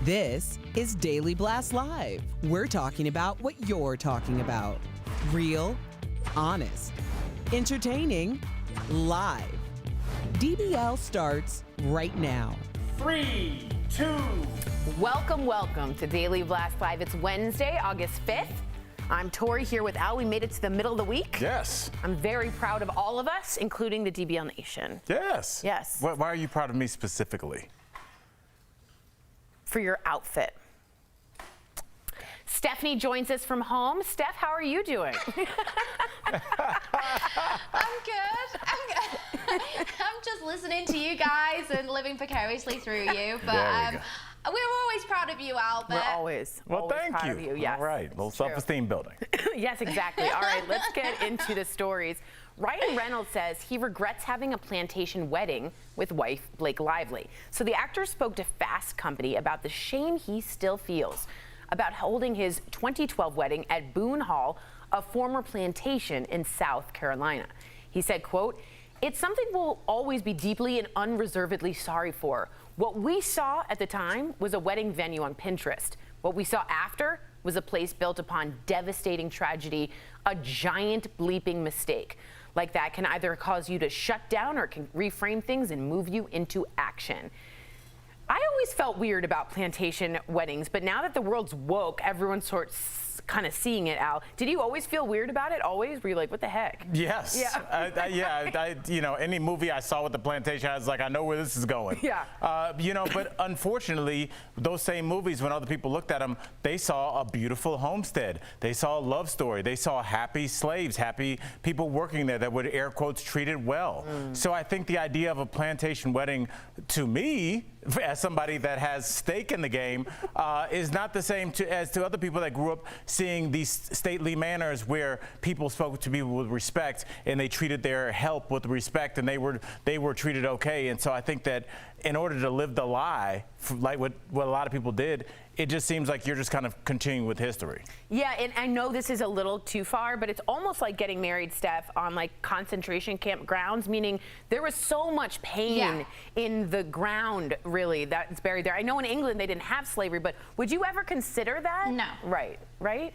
This is Daily Blast Live. We're talking about what you're talking about. Real, honest, entertaining, live. DBL starts right now. 3, 2. Welcome to Daily Blast Live. It's Wednesday, August 5th. I'm Tori here with Al. We made it to the middle of the week. Yes. I'm very proud of all of us, including the DBL Nation. Yes. Yes. Why are you proud of me specifically? For your outfit. Stephanie joins us from home. Steph, how are you doing? I'm good. I'm just listening to you guys and living vicariously through you. But we're always proud of you, Albert. We're always thank proud you. of you. Yes. All right, a little self-esteem building. Yes, exactly. All right, let's get into the stories. Ryan Reynolds says he regrets having a Plantation wedding with wife Blake Lively. So the actor spoke to Fast Company about the shame he still feels about holding his 2012 wedding at Boone Hall, a former plantation in South Carolina. He said, quote, "It's something we'll always be deeply and unreservedly sorry for. What we saw at the time was a wedding venue on Pinterest. What we saw after was a place built upon devastating tragedy, a giant bleeping mistake. Like that can either cause you to shut down or can reframe things and move you into action." I always felt weird about plantation weddings, but now that the world's woke, everyone's kind of seeing it, Al. Did you always feel weird about it? Always? Were you like, what the heck? Yes. Yeah. You know, any movie I saw with the plantation, I was like, I know where this is going. Yeah. But unfortunately, those same movies, when other people looked at them, they saw a beautiful homestead. They saw a love story. They saw happy slaves, happy people working there that were, air quotes, treated well. So I think the idea of a plantation wedding, to me, as somebody that has stake in the game, is not the same as to other people that grew up seeing these stately manners where people spoke to people with respect and they treated their help with respect and they were treated okay. And so I think that in order to live the lie, like what a lot of people did, it just seems like you're just kind of continuing with history. Yeah, and I know this is a little too far, but it's almost like getting married, Steph, on like concentration camp grounds, meaning there was so much pain in the ground, really, that's buried there. I know in England they didn't have slavery, but would you ever consider that? No. Right?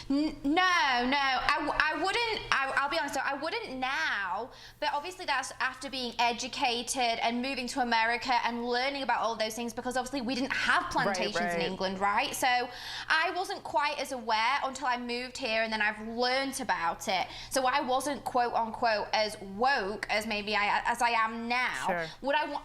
No, I wouldn't. I'll be honest, I wouldn't now, but obviously that's after being educated and moving to America and learning about all those things, because obviously we didn't have plantations in England, right? So I wasn't quite as aware until I moved here, and then I've learned about it. So I wasn't quote unquote as woke as maybe as I am now. Sure.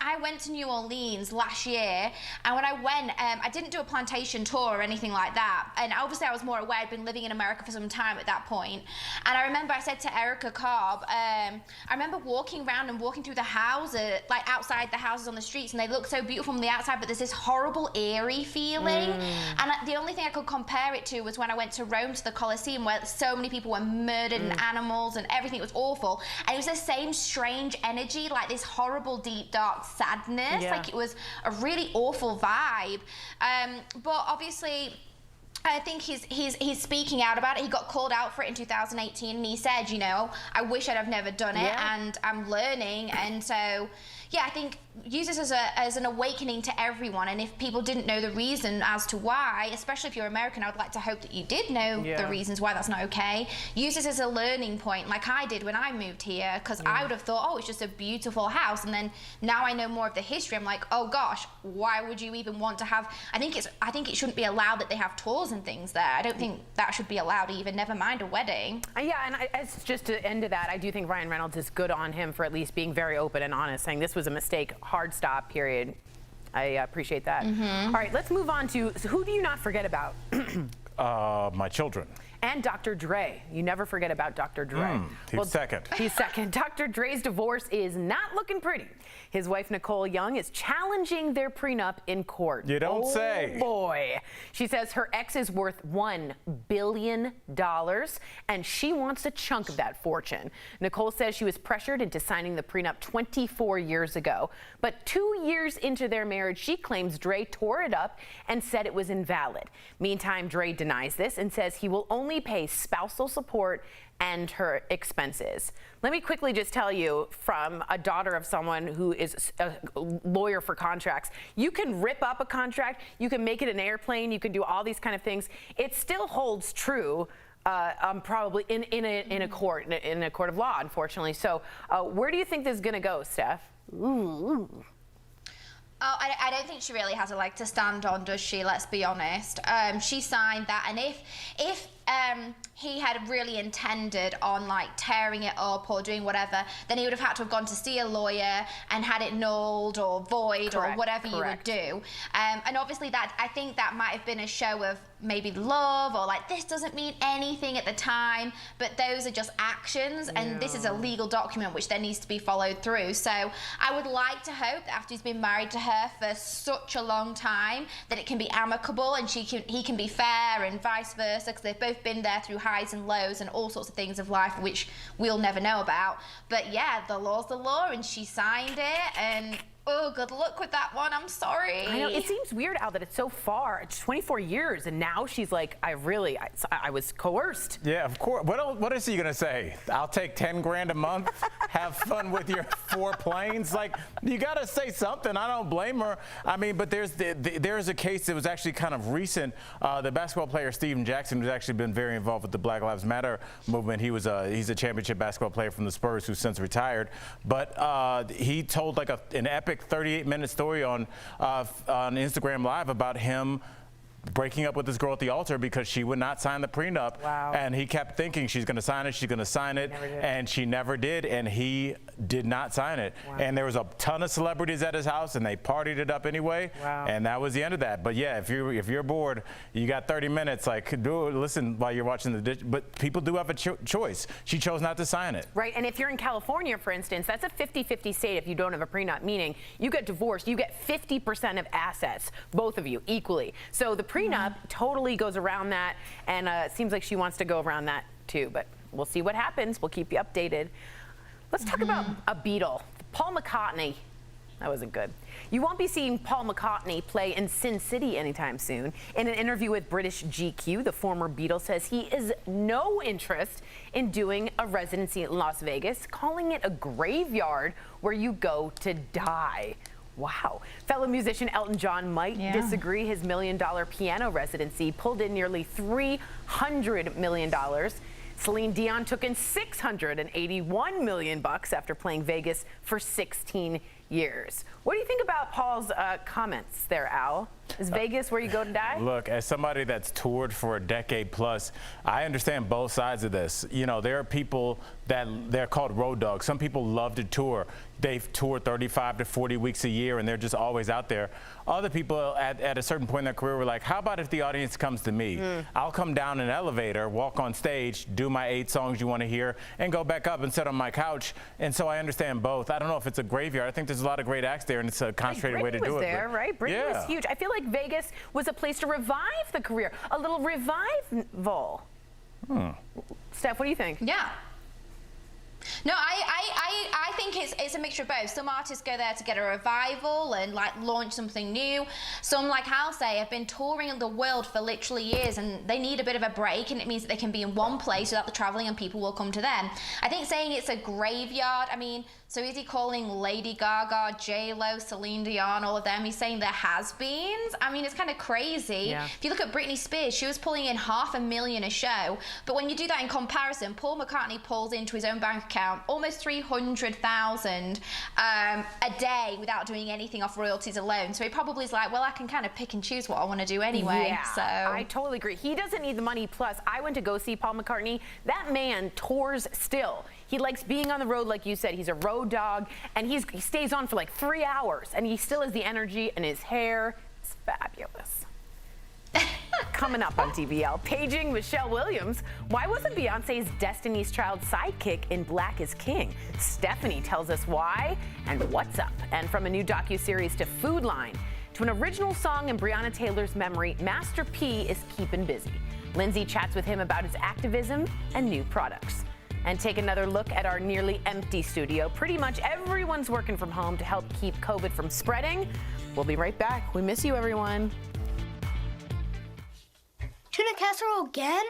I went to New Orleans last year, and when I went, I didn't do a plantation tour or anything like that, and obviously I was more aware. I'd been living in America for some time at that point, and I remember I said to Erica Cobb, I remember walking around and walking through the houses, like outside the houses on the streets, and they look so beautiful from the outside, but there's this horrible eerie feeling. And the only thing I could compare it to was when I went to Rome to the Colosseum, where so many people were murdered and animals and everything. It was awful, and it was the same strange energy, like this horrible deep dark sadness. Like it was a really awful vibe. But obviously I think he's speaking out about it. He got called out for it in 2018, and he said, you know, I wish I'd have never done it, and I'm learning. And so, yeah, I think use this as an awakening to everyone. And if people didn't know the reason as to why, especially if you're American, I would like to hope that you did know the reasons why that's not okay. Use this as a learning point, like I did when I moved here, because I would have thought, oh, it's just a beautiful house. And then now I know more of the history. I'm like, oh gosh, why would you even want to have? I think it shouldn't be allowed that they have tours and things there. I don't think that should be allowed even, never mind a wedding. And it's just to end to that, I do think Ryan Reynolds is good on him for at least being very open and honest, saying this was a mistake, hard stop, period. I appreciate that. All right, let's move on to who do you not forget about? My children. And Dr. Dre. You never forget about Dr. Dre. He's second. He's second. Dr. Dre's divorce is not looking pretty. His wife, Nicole Young, is challenging their prenup in court. You don't say. Oh, boy. She says her ex is worth $1 billion, and she wants a chunk of that fortune. Nicole says she was pressured into signing the prenup 24 years ago. But 2 years into their marriage, she claims Dre tore it up and said it was invalid. Meantime, Dre denies this and says he will only only pay spousal support and her expenses. Let me quickly just tell you, from a daughter of someone who is a lawyer for contracts, you can rip up a contract, you can make it an airplane, you can do all these kind of things. It still holds true. Probably in a court of law, unfortunately. So, where do you think this is going to go, Steph? Oh, I don't think she really has a leg to stand on, does she? Let's be honest. She signed that, and if he had really intended on like tearing it up or doing whatever, then he would have had to have gone to see a lawyer and had it nulled or void or whatever you would do. And obviously that, I think that might have been a show of maybe love, or like, this doesn't mean anything at the time, but those are just actions, and this is a legal document which then needs to be followed through. So I would like to hope that after he's been married to her for such a long time, that it can be amicable and he can be fair, and vice versa, because they've both been there through highs and lows and all sorts of things of life which we'll never know about. But yeah, the law's the law, and she signed it, and oh, good luck with that one. I'm sorry. I know, it seems weird, Al, that it's so far. It's 24 years, and now she's like, I was coerced. Yeah, of course. What is he gonna say? I'll take 10 grand a month. Have fun with your 4 planes. Like, you gotta say something. I don't blame her. I mean, but there's a case that was actually kind of recent. The basketball player Steven Jackson, who's actually been very involved with the Black Lives Matter movement. He's a championship basketball player from the Spurs who's since retired. But he told like an epic 38-minute story on Instagram Live about him breaking up with this girl at the altar because she would not sign the prenup. Wow. And he kept thinking she's going to sign it, and she never did, and he did not sign it. Wow. And there was a ton of celebrities at his house, and they partied it up anyway. Wow. And that was the end of that. But yeah, if you're bored, you got 30 minutes, like, listen while you're watching the dish. But people do have a choice. She chose not to sign it. Right, and if you're in California, for instance, that's a 50-50 state if you don't have a prenup, meaning you get divorced, you get 50% of assets, both of you, equally. So the prenup totally goes around that, and it seems like she wants to go around that too, but we'll see what happens. We'll keep you updated. Let's talk about a Beatle, Paul McCartney. That wasn't good. You won't be seeing Paul McCartney play in Sin City anytime soon. In an interview with British GQ, the former Beatle says he is no interest in doing a residency in Las Vegas, calling it a graveyard where you go to die. Wow. Fellow musician Elton John might disagree. His $1 million piano residency pulled in nearly $300 million. Celine Dion took in $681 million after playing Vegas for 16 years. What do you think about Paul's comments there, Al? Is Vegas where you go to die? Look, as somebody that's toured for a decade plus, I understand both sides of this. You know, there are people that they're called road dogs. Some people love to tour. They've toured 35 to 40 weeks a year, and they're just always out there. Other people at a certain point in their career were like, how about if the audience comes to me? I'll come down an elevator, walk on stage, do my 8 songs you want to hear, and go back up and sit on my couch. And so I understand both. I don't know if it's a graveyard. I think there's a lot of great acts there, and it's a concentrated way to do it. There, right? Britney was huge. I feel like Vegas was a place to revive the career, a little revival. Steph, what do you think? Yeah. No, I think it's a mixture of both. Some artists go there to get a revival and like launch something new. Some, like Hal say, have been touring the world for literally years, and they need a bit of a break, and it means that they can be in one place without the traveling, and people will come to them. I think saying it's a graveyard, I mean, so is he calling Lady Gaga, J-Lo, Celine Dion, all of them? He's saying they're has-beens? I mean, it's kind of crazy. Yeah. If you look at Britney Spears, she was pulling in $500,000 a show. But when you do that in comparison, Paul McCartney pulls into his own bank account almost $300,000 a day without doing anything off royalties alone. So he probably is like, well, I can kind of pick and choose what I want to do anyway. Yeah, so I totally agree. He doesn't need the money. Plus, I went to go see Paul McCartney. That man tours still. He likes being on the road, like you said. He's a road dog, and he stays on for like 3 hours, and he still has the energy, and his hair is fabulous. Coming up on DBL, paging Michelle Williams. Why wasn't Beyonce's Destiny's Child sidekick in Black is King? Stephanie tells us why and what's up. And from a new docuseries to Food Line, to an original song in Breonna Taylor's memory, Master P is keeping busy. Lindsay chats with him about his activism and new products. And take another look at our nearly empty studio. Pretty much everyone's working from home to help keep COVID from spreading. We'll be right back. We miss you, everyone. Tuna casserole again?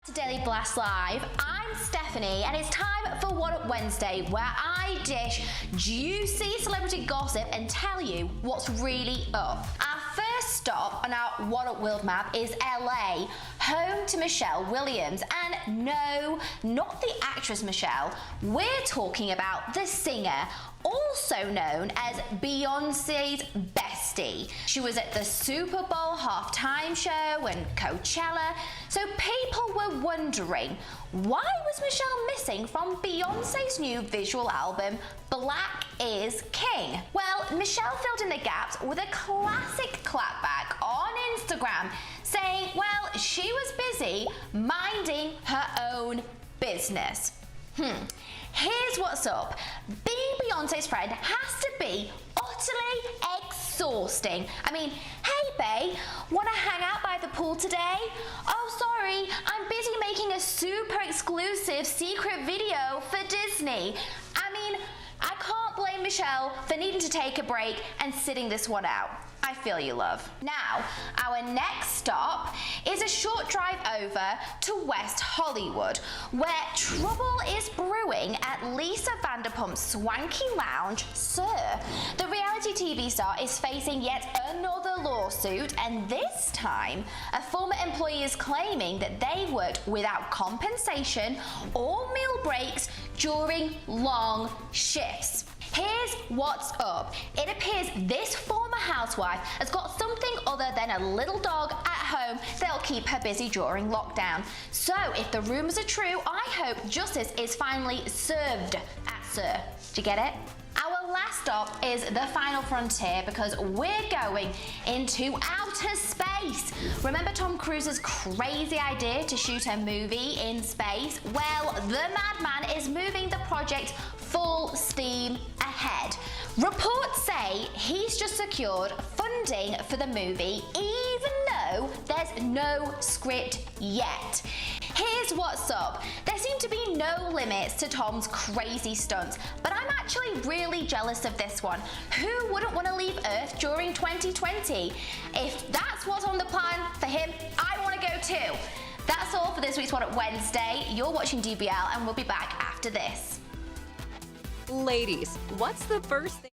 To Daily Blast Live, I'm Stephanie, and it's time for What Up Wednesday, where I dish juicy celebrity gossip and tell you what's really up. Our first stop on our What Up World map is LA, home to Michelle Williams. And no, not the actress Michelle, we're talking about the singer, also known as Beyonce's bestie. She was at the Super Bowl halftime show and Coachella, so people were wondering, why was Michelle missing from Beyonce's new visual album, Black is King? Well, Michelle filled in the gaps with a classic clapback on Instagram, saying, well, she was busy minding her own business. Here's what's up. Being Beyonce's friend has to be utterly exhausting. I mean, hey babe, wanna hang out by the pool today? Oh sorry, I'm busy making a super exclusive secret video for Disney. I mean, I can't blame Michelle for needing to take a break and sitting this one out. I feel you, love. Now, our next stop is a short drive over to West Hollywood, where trouble is brewing at Lisa Vanderpump's swanky lounge, Sir. The reality TV star is facing yet another lawsuit, and this time, a former employee is claiming that they worked without compensation or meal breaks during long shifts. Here's what's up. It appears this former housewife has got something other than a little dog at home that'll keep her busy during lockdown. So if the rumors are true, I hope justice is finally served at Sir. Do you get it? Our last stop is the final frontier because we're going into outer space. Remember Tom Cruise's crazy idea to shoot a movie in space? Well, the madman is moving the project full steam ahead. Reports say he's just secured funding for the movie, even though there's no script yet. Here's what's up. There seem to be no limits to Tom's crazy stunts, but I'm actually really jealous of this one. Who wouldn't want to leave Earth during 2020? If that's what's on the plan for him, I want to go too. That's all for this week's What Up Wednesday. You're watching DBL, and we'll be back after this. Ladies, what's the first thing?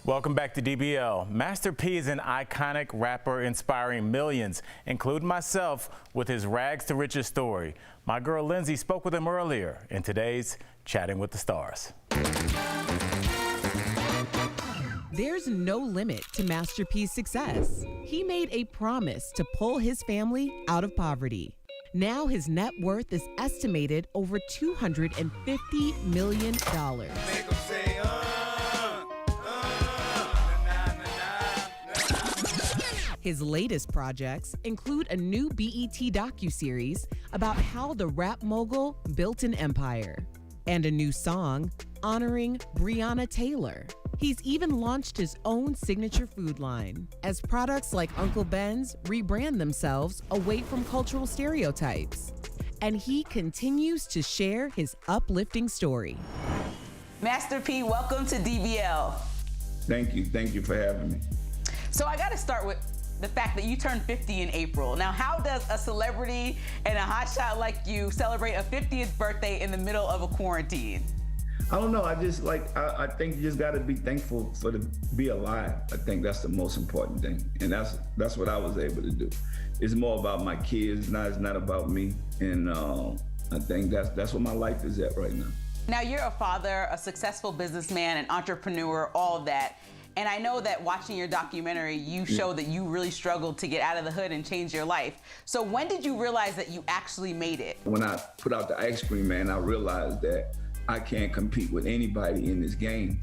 Welcome back to DBL. Master P is an iconic rapper inspiring millions, including myself, with his rags to riches story. My girl Lindsay spoke with him earlier in today's Chatting with the Stars. There's no limit to Master P's success. He made a promise to pull his family out of poverty. Now his net worth is estimated over $250 million. His latest projects include a new BET docuseries about how the rap mogul built an empire, and a new song honoring Breonna Taylor. He's even launched his own signature food line, as products like Uncle Ben's rebrand themselves away from cultural stereotypes. And he continues to share his uplifting story. Master P, welcome to DBL. Thank you for having me. So I gotta start with the fact that you turned 50 in April. Now, how does a celebrity and a hotshot like you celebrate a 50th birthday in the middle of a quarantine? I don't know. I think you just got to be thankful to be alive. I think that's the most important thing, and that's what I was able to do. It's more about my kids, it's not about me, and I think that's what my life is at right now. Now, you're a father, a successful businessman, an entrepreneur, all of that. And I know that watching your documentary, you show that you really struggled to get out of the hood and change your life. So when did you realize that you actually made it? When I put out the ice cream man, I realized that I can't compete with anybody in this game.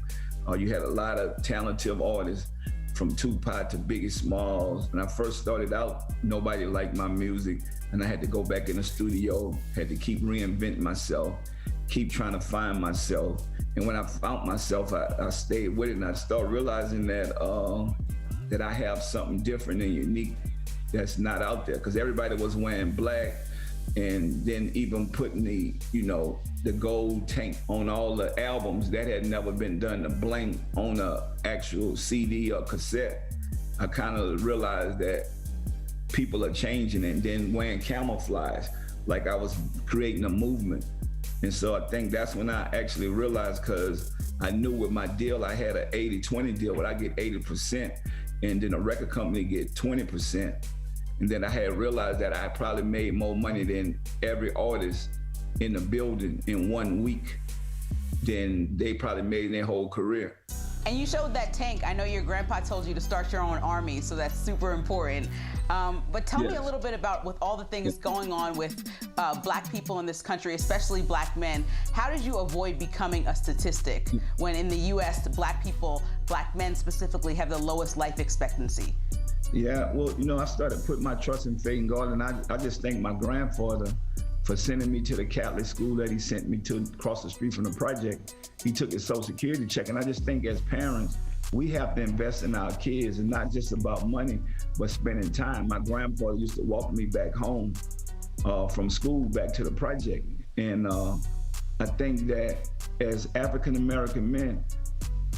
You had a lot of talented artists, from Tupac to Biggie Smalls. When I first started out, nobody liked my music, and I had to go back in the studio, had to keep reinventing myself, keep trying to find myself. And when I found myself, I stayed with it, and I started realizing that that I have something different and unique that's not out there. Because everybody was wearing black, and then even putting the gold tank on all the albums that had never been done, the blank on a actual CD or cassette. I kind of realized that people are changing, and then wearing camouflage, like I was creating a movement. And so I think that's when I actually realized, because I knew with my deal, I had an 80-20 deal where I get 80% and then a record company get 20%. And then I had realized that I probably made more money than every artist in the building in 1 week than they probably made in their whole career. And you showed that tank. I know your grandpa told you to start your own army, so that's super important. But tell me a little bit about, with all the things going on with black people in this country, especially black men, how did you avoid becoming a statistic when in the US, black people, black men specifically, have the lowest life expectancy? Yeah, well, I started putting my trust and faith in God, and I just thank my grandfather for sending me to the Catholic school that he sent me to across the street from the project. He took his Social Security check, and I just think as parents, we have to invest in our kids, and not just about money, but spending time. My grandfather used to walk me back home from school back to the project. And I think that as African-American men,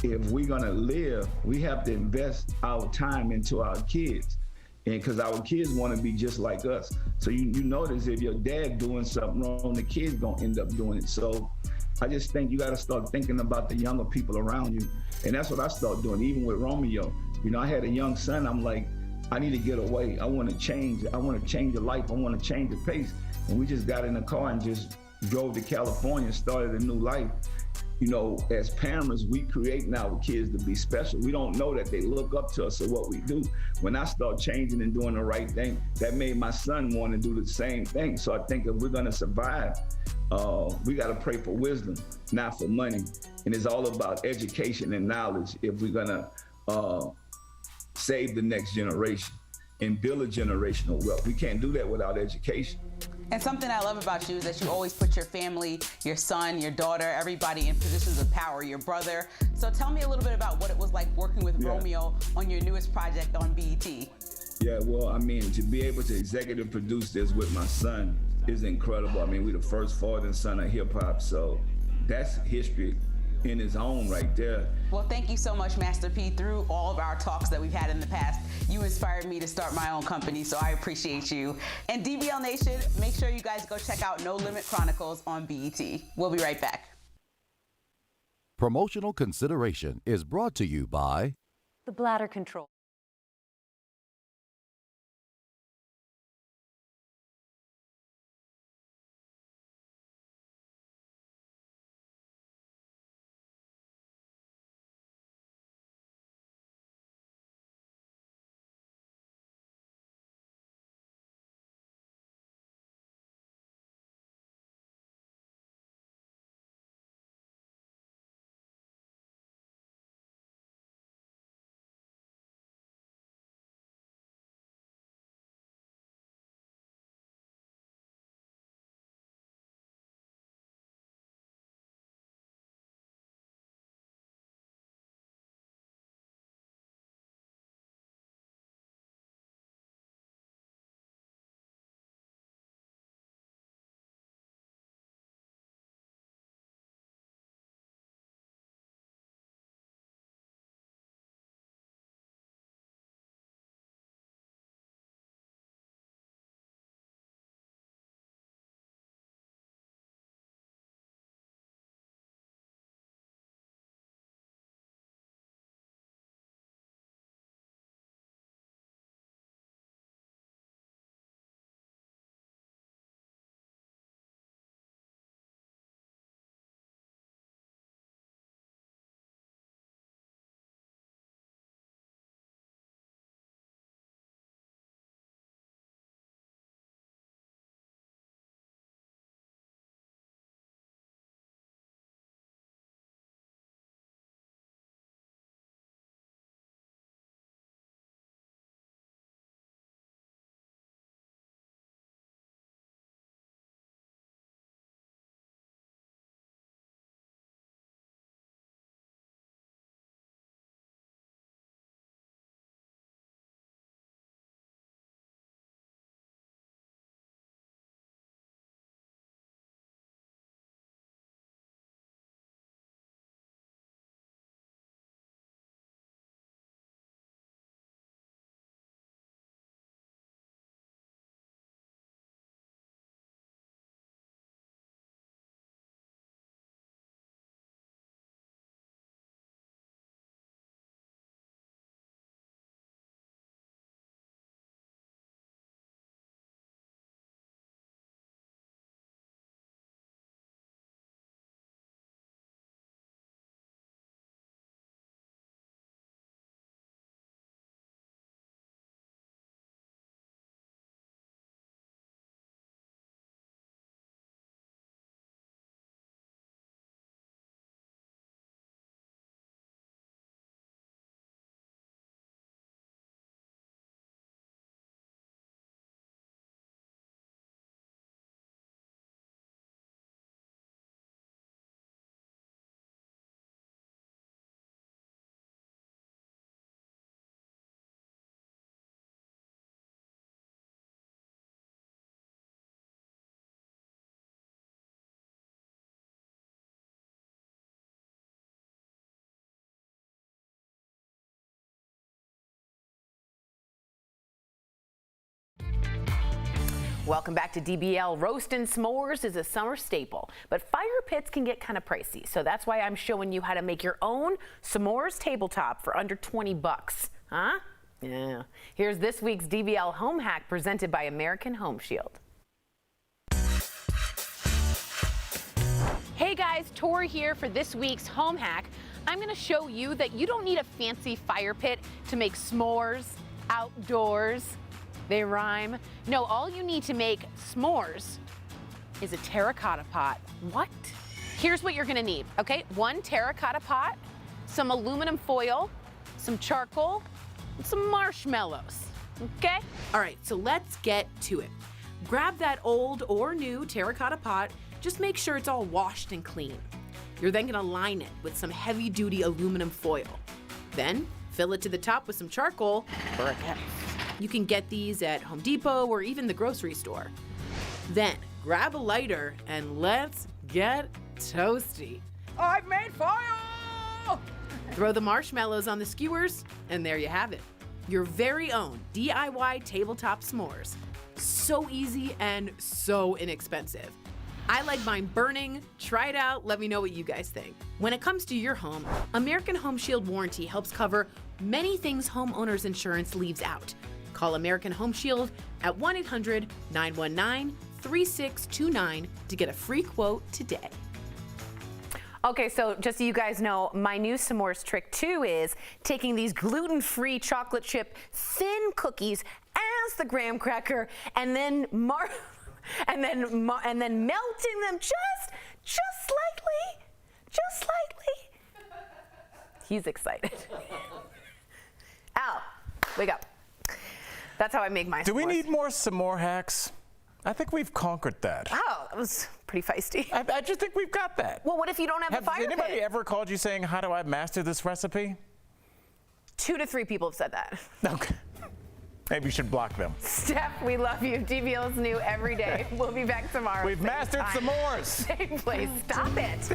if we're gonna live, we have to invest our time into our kids. And because our kids want to be just like us. So you notice if your dad doing something wrong, the kid's gonna end up doing it. So I just think you got to start thinking about the younger people around you. And that's what I started doing, even with Romeo. I had a young son. I'm like, I need to get away. I want to change. I want to change the life. I want to change the pace. And we just got in the car and just drove to California and started a new life. As parents, we create our kids to be special. We don't know that they look up to us or what we do. When I start changing and doing the right thing, that made my son want to do the same thing. So I think if we're gonna survive, we gotta pray for wisdom, not for money. And it's all about education and knowledge if we're gonna save the next generation and build a generational wealth. We can't do that without education. And something I love about you is that you always put your family, your son, your daughter, everybody in positions of power, your brother. So tell me a little bit about what it was like working with Romeo on your newest project on BET. Yeah, well, to be able to executive produce this with my son is incredible. We're the first father and son of hip hop, so that's history in its own right there. Well, thank you so much, Master P. Through all of our talks that we've had in the past, you inspired me to start my own company, so I appreciate you. And DBL Nation, make sure you guys go check out No Limit Chronicles on BET. We'll be right back. Promotional consideration is brought to you by The bladder control. Welcome back to DBL. Roasting s'mores is a summer staple, but fire pits can get kind of pricey. So that's why I'm showing you how to make your own s'mores tabletop for under 20 bucks. Huh? Yeah. Here's this week's DBL home hack presented by American Home Shield. Hey guys, Tori here for this week's home hack. I'm going to show you that you don't need a fancy fire pit to make s'mores outdoors. They rhyme. No, all you need to make s'mores is a terracotta pot. What? Here's what you're gonna need, okay? 1 terracotta pot, some aluminum foil, some charcoal, and some marshmallows, okay? All right, so let's get to it. Grab that old or new terracotta pot, just make sure it's all washed and clean. You're then gonna line it with some heavy-duty aluminum foil. Then, fill it to the top with some charcoal for a test. You can get these at Home Depot or even the grocery store. Then, grab a lighter and let's get toasty. I've made fire! Throw the marshmallows on the skewers, and there you have it. Your very own DIY tabletop s'mores. So easy and so inexpensive. I like mine burning. Try it out. Let me know what you guys think. When it comes to your home, American Home Shield warranty helps cover many things homeowners insurance leaves out. Call American Home Shield at 1-800-919-3629 to get a free quote today. Okay, so just so you guys know, my new s'mores trick too is taking these gluten-free chocolate chip thin cookies as the graham cracker and then and then melting them just slightly. He's excited. Al, wake up. That's how I make my s'mores. Do we need more s'more hacks? I think we've conquered that. Wow, that was pretty feisty. I just think we've got that. Well, what if you don't have a fire pit? Has anybody ever called you saying, how do I master this recipe? 2 to 3 people have said that. Okay. Maybe you should block them. Steph, we love you. DBL is new every day. We'll be back tomorrow. We've mastered s'mores. Same place. Stop it.